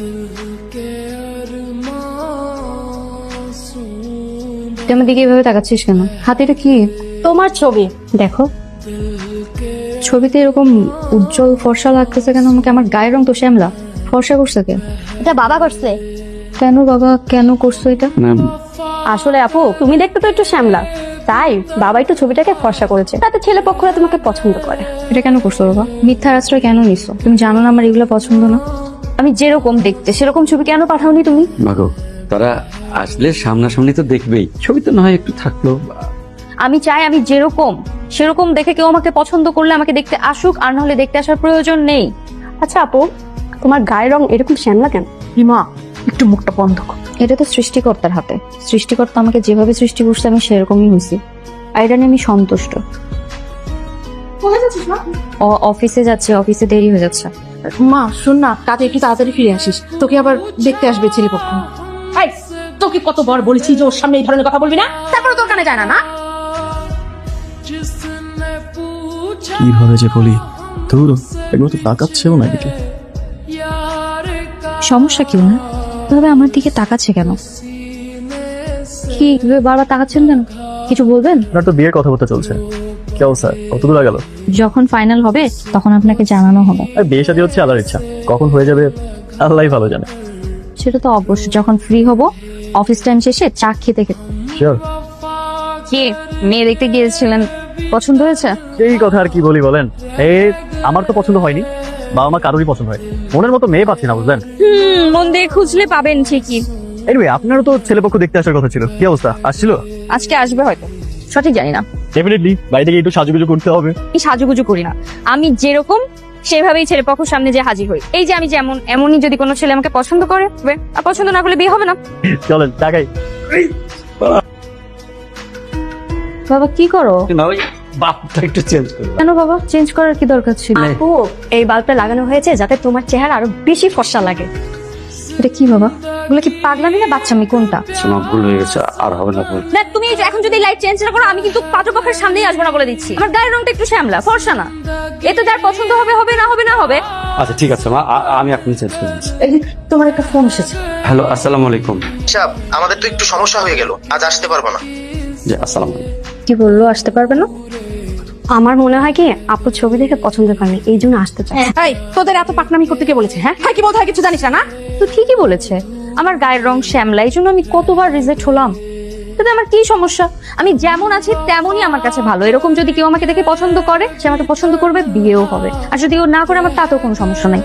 তুই আমার দিকে এভাবে তাকাচ্ছিস কেন? হাতে এটা কি? তোমার ছবি। দেখো ছবিতে এরকম উজ্জ্বল ফর্সা লাগতেছে কেন আমাকে? আমার গায়ের রং তো শ্যামলা, ফর্সা করছে কে? এটা বাবা করছে। কেন বাবা কেন করছো এটা? আসলে আপু তুমি দেখতে তো একটু শ্যামলা, তাই বাবা একটু ছবিটাকে ফর্সা করেছে, তাতে ছেলে পক্ষরা তোমাকে পছন্দ করে। এটা কেন করছো বাবা? মিথ্যার আশ্রয় কেন নিছো? তুমি জানো না আমার এগুলো পছন্দ না। আমি যেরকম দেখতে সেরকম ছবি কেন পাঠাওনি তুমি? মাগো তারা আসলে সামনাসামনি তো দেখবেই, ছবি তো না হয় একটু থাকলো। আমি চাই আমি যেরকম সেরকম দেখে কেউ আমাকে পছন্দ করলে আমাকে দেখতে আসুক, আর না হলে দেখতে আসার প্রয়োজন নেই। আচ্ছা আপু, তোমার গায়ের রং এরকম শ্যামলা কেন? মা একটু মুখটা বন্ধ কর। এটা তো সৃষ্টিকর্তার হাতে। সৃষ্টিকর্তা আমাকে যেভাবে সৃষ্টি করছে আমি সেরকমই হয়েছি, আর এটা নিয়ে আমি সন্তুষ্ট। অফিসে যাচ্ছে, অফিসে দেরি হয়ে যাচ্ছে। মা শোন না, কাজে একটু তাড়াতাড়ি ফিরে আসিস, তোকে আবার দেখতে আসবে ছেলেপক্ষ। তোকে কতবার বলেছি যে ওর সামনে এই ধরনের কথা বলবি না, তারপরে তোর কানে যায় না। না কিভাবে যে বলি, ধুর এগুলো তো তাকাচ্ছেও না এদিকে। সমস্যা কি না? তবে আমার দিকে তাকাচ্ছে কেন? কি বারবার তাকাচ্ছেন কেন? কিছু বলবেন? আপনার তো বিয়ের কথাবার্তা চলছে, কি অবস্থা, কত দূর গেল? যখন ফাইনাল হবে তখন আপনাকে জানানো হবে। আর বিয়ে শাদী হচ্ছে আল্লাহর ইচ্ছা, কখন হয়ে যাবে আল্লাহই ভালো জানে। সেটা তো অবশ্যই, যখন ফ্রি হব অফিস টাইম শেষে চা খেতে খেতে। শিওর। কি মেয়ে দেখতে গিয়েছিলেন, পছন্দ হয়েছে? এই কথা আর কি বলি বলেন, আমার তো পছন্দ হয়নি, বাবা মা কারোরই পছন্দ হয়, মনের মতো মেয়ে পাচ্ছি না বুঝলেন। মন দিয়ে খুঁজলে পাবেন ঠিকই। এনিওয়ে আপনারও তো ছেলেপক্ষ দেখতে আসার কথা ছিল, কি অবস্থা, আসছিল? আজকে আসবে হয়তো, সঠিক জানি না। ডেফিনেটলি বাড়ি থেকে একটু সাজুগুজু করতে হবে। এই সাজুগুজু করি না, আমি যেরকম সেভাবেই ছেলে পক্ষের সামনে যে হাজির হই। এই যে আমি যেমন, এমনই যদি কোনো ছেলে আমাকে পছন্দ করে, আর পছন্দ না করলে বিয়ে হবে না। চলেন টাকাই। বাবা কি করো? না ওই বাপটা একটু চেঞ্জ করো। কেন বাবা, চেঞ্জ করার কি দরকার ছিল? আপু এই বাল্বটা লাগানো হয়েছে যাতে তোমার চেহারা আরো বেশি ফর্সা লাগে। এটা কি বাবা? ওগুলো কি পাগলামি না বাচ্চামি কোনটা? শোনা ভুল হয়ে গেছে, আর হবে না ভুল। দেখ তুমি এখন যদি লাইট চেঞ্জ না করো, আমি কিন্তু পাত্রপক্ষের সামনেই আসবো না বলে দিচ্ছি। আমার গায়ের রংটা একটু শ্যামলা, ফর্সা না। এতে যার পছন্দ হবে হবে, না হবে না হবে। আচ্ছা ঠিক আছে মা, আমি এখন চেঞ্জ করে দিচ্ছি। তোমার একটা ফোন এসেছে। হ্যালো, আসসালামু আলাইকুম। সাহেব, আমাদের তো একটু সমস্যা হয়ে গেল, আজ আসতে পারবো না। জি আসসালামু আলাইকুম। কি বললো, আসতে পারবে না? আমার মনে হয় কি আপু ছবি দেখে পছন্দ করেনি, এই জন্য আসতে চাই। এই তোদের এত পাকনামি করতে কে বলেছে? হ্যাঁ কি বলতে হয় কিছু জানিস না? তো ঠিকই বলেছে, আমার গায়ের রং শ্যামলা, এই জন্য আমি কতবার রিজেক্ট হলাম। তাতে আমার কি সমস্যা? আমি যেমন আছি তেমনই আমার কাছে ভালো। এরকম যদি কেউ আমাকে দেখে পছন্দ করে, সে আমাকে পছন্দ করবে, বিয়েও হবে। আর যদি ও না করে, আমার তাতেও কোনো সমস্যা নাই।